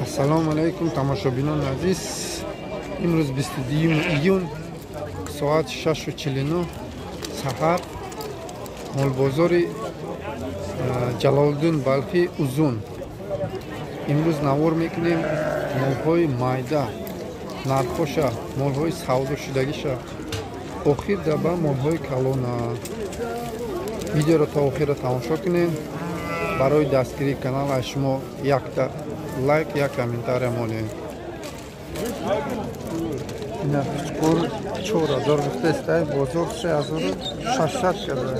Assalomu alaykum tomoshabinон азиз. Имрӯз 22 июн соат 6:49 саҳар молбозори Ҷалолиддин Балхи Узун. Имрӯз навор мекунем молҳои майда, нархоша, молҳои савдошудагиша. Охир даба молҳои калона. Видеоро то охира тамошо кунем. Барои дастгирии канала шумо якта лайк, як комментария монед. Ина пичкор 4000 гуфтаст, бозор 3600 када.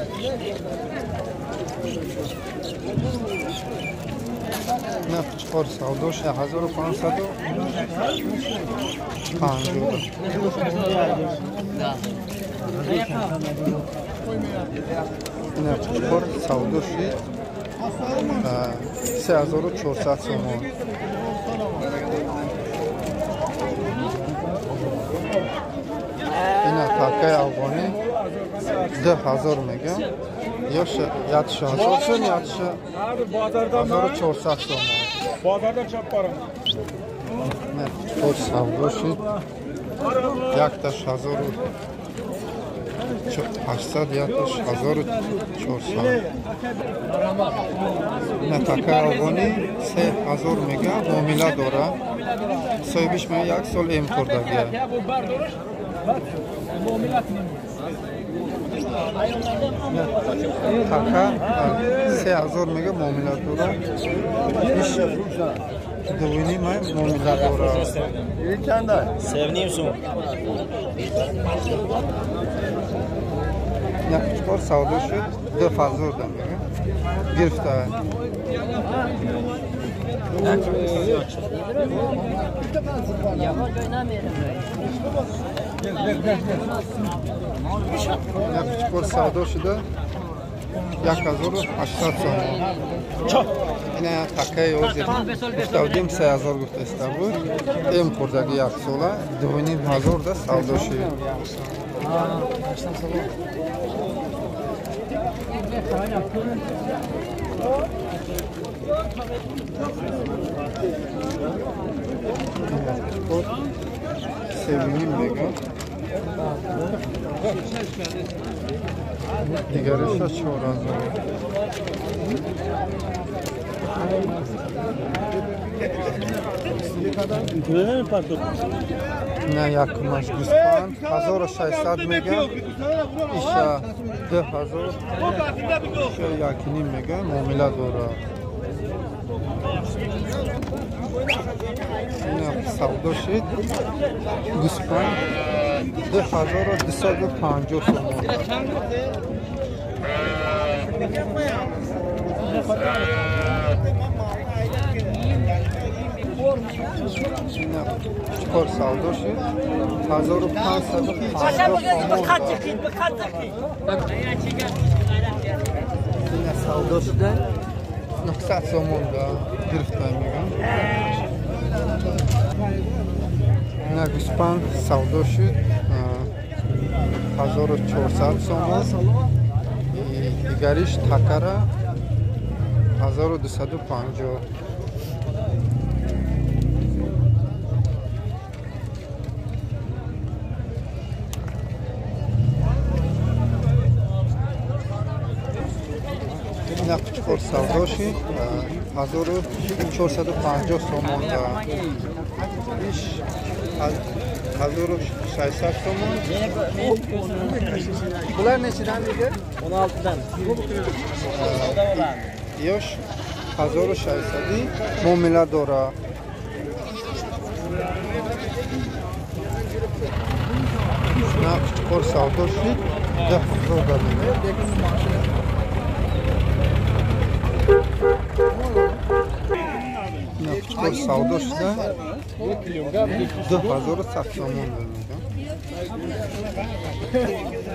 Ина пичкор савдош 1550. Ина пичкор савдош 3400 сомон. Ина такай афғонӣ 2000 мегам. Ёш 1000 шон 1400 сомон. Bozorda chop boraman. Ne, to'rt savdoshi. Yaktash 1800, yaktash 1400. Ne takay afғонӣ 3000 мегам муомила дора. Соҳибиш ме 1 сол эм кордагия. Така 3000 мега муомила дора. Иш довини май муомила дора. Чанда? 7 сум. Я чикор савдо шуд 2000 да мега. Гирифта. Я чикор савдо шуда 1800 сомон. Ина такай озир. Гуфтавдим 3000 гуфтаста буд. Эм кордаги 1 сола 2500 да савдо шуд. Sevimli mega. Diğerisi 4000. Ne yakınmış Guspan 1600 mega. İşe 2000. Şu yakini mega muamele doğru. Yine savdoşit Guspan 2250 somon. Çikor savdoşit 1550 somon. Yine savdoşida 900 somon da giriftan megan. Yine Guspan savdoşit 1400 somon. Digarish takara 1250. Ина пичкор савдоши 1450 сомон да. Иш 1600 сомон. Bular nechidan deydi? 16dan. Yosh 1600 muomila dora. Na pичкор савдоши 1000 да. На пичкор савдошида 2100 сомон да.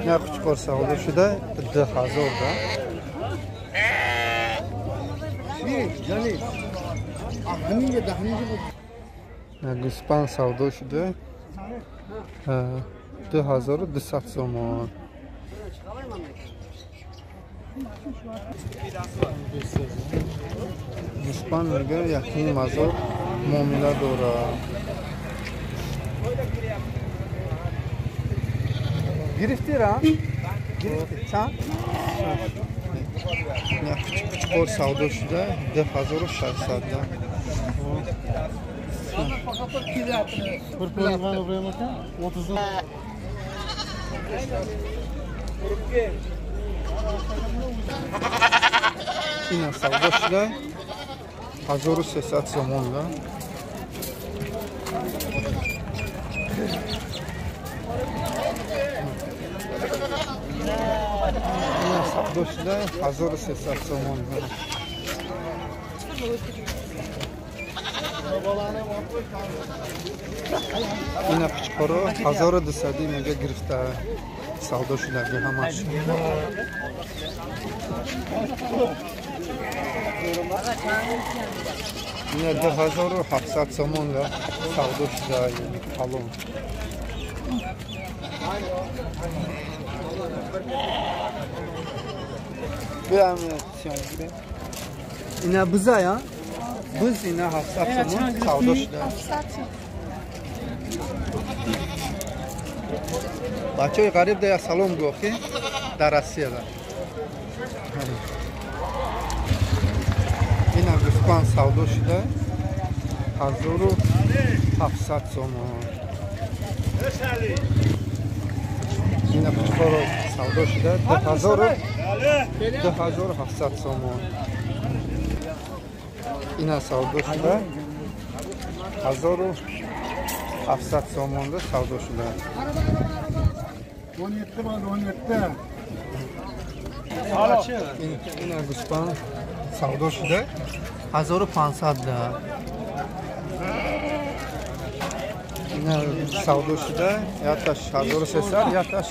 На пичкор савдошида 2000 да. На Гуспан савдошида 2200 сомон. Guspan میگه یکی مزار معامله داره. گرفتی را؟ گرفتی چند؟ نه کوچکور سودا شده 10600 این سودا شده 1300 سومون ده. این سودا شده 1300 سومون ده. این کوچکورا 1200 میگه گرفته سودا شده که همش. این 2700 سومون ده سودا شده پالون. بیام سیان گیریم. اینا بزا یا؟ بز اینا 700 سومون سودا شده. بچه های غریب ده سلام گوخی در روسیه ده. این هم گوسفند سودا شده 1700 سومون. این هم کوچکور سودا شده 2700 سومون. این هم سودا شده 1700 سومون ده سودا شده. این هم گوسفند سودا شده 1500 ده. این هم سودا شده یکش 1300 یکش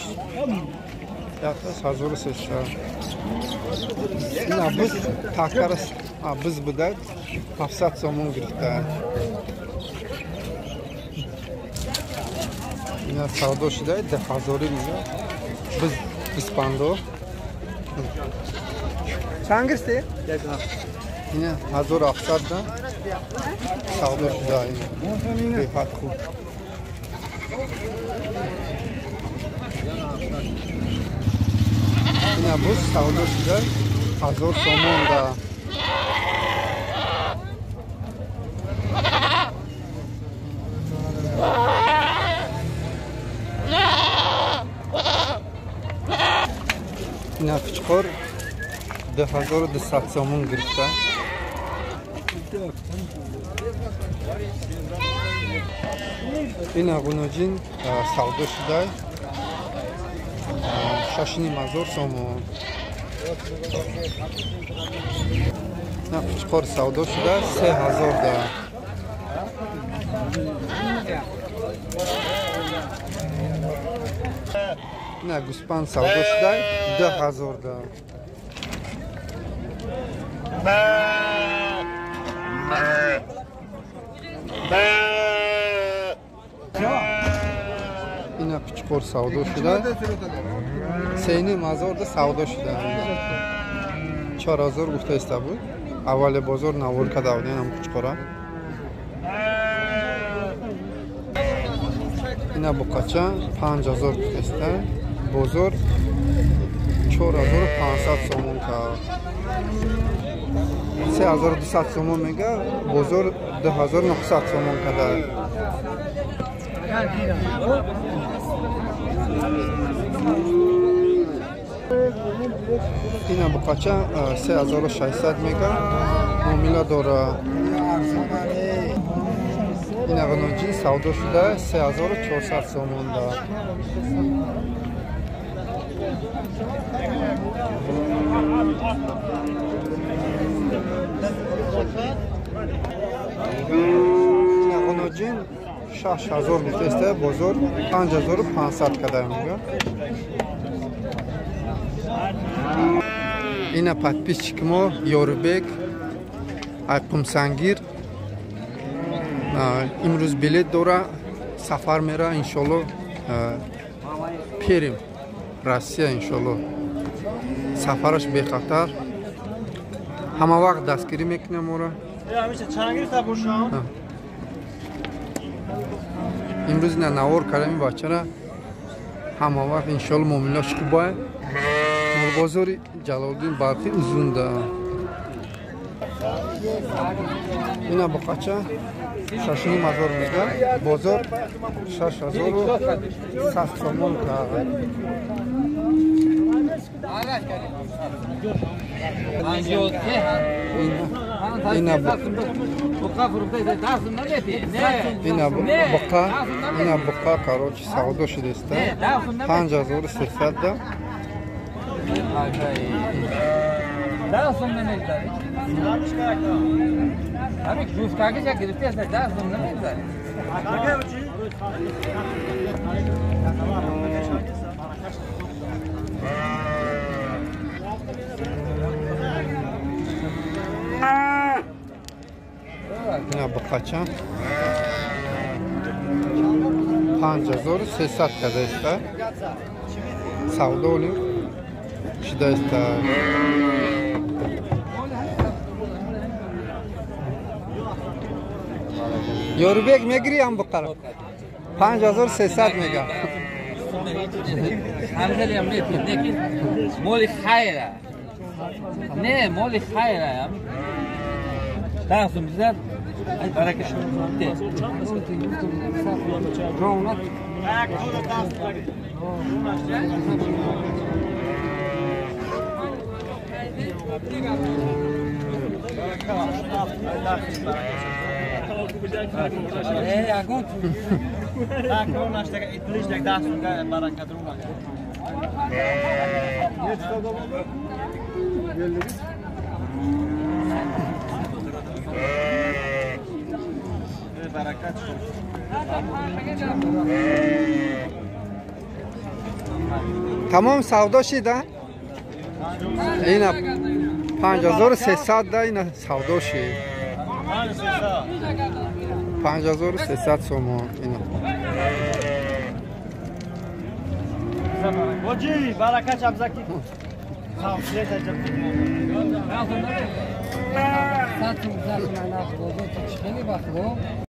1300. این هم بز تاکر بز بوده 700 سومون گرفته. این هم سودا شده 10000 میگه بز گوسفندو. چند گرفتی؟ این 1700 ده سودا شده. این بهت خوب. این بز سودا شده 1000 سومون ده. این کوچکور 2200 سومون گرفته. این غنوجین سودا شده 6500 سومون. این کوچکور سودا شده 3000 ده. این گوسفند سودا شده 10000 ده. این کوچکور سودا شده 3500 ده سودا شده. 4000 گفته است بود. اول بازار نوار کرده بودن هم کوچکورا. این بقچه 5000 گفته است. بازار 4500 سومون کرد. 3200 سومون میگه بازار 2900 سومون کرده. این بقچه 3600 میگه معامله داره. این غنوجین سودا شده 3400 سومون ده. این غنوجین 6000 گفته است. بازار 5500 کرده میگه. این подписчикмо Yorubek Qumsangir امروز بلیط داره سفر میره انشالله پیریم روسیه انشالله. سفرش به خطر همه وقت دستگیری میکنه ما را. همیشه چند گرفته باشم؟ امروز نه نوار کردم این بچه را همه وقت انشالله معامله‌اش خوب باید مال بازار جلال‌الدین برقی uzun da اینا بقچه 6,000 میگه بازار 6,100 سومون کرده اینا بقا короче سودا شده است 5,300 دا اینا بقچه 5,300 کرده است سودا اولی شده است یوروبیک میگیری هم بقره 5,300 میگه همزلی هم نیست مولی خیره نه مولی خیره دستم بیزد برکه شده تمام سودا شده اینا 5,300 دا اینا سودا شده 5,300 سومون اینا Hoji, baraka çapzaki. Sağ ol, size de Satın zaten ana bozuk çıkını bakıyor.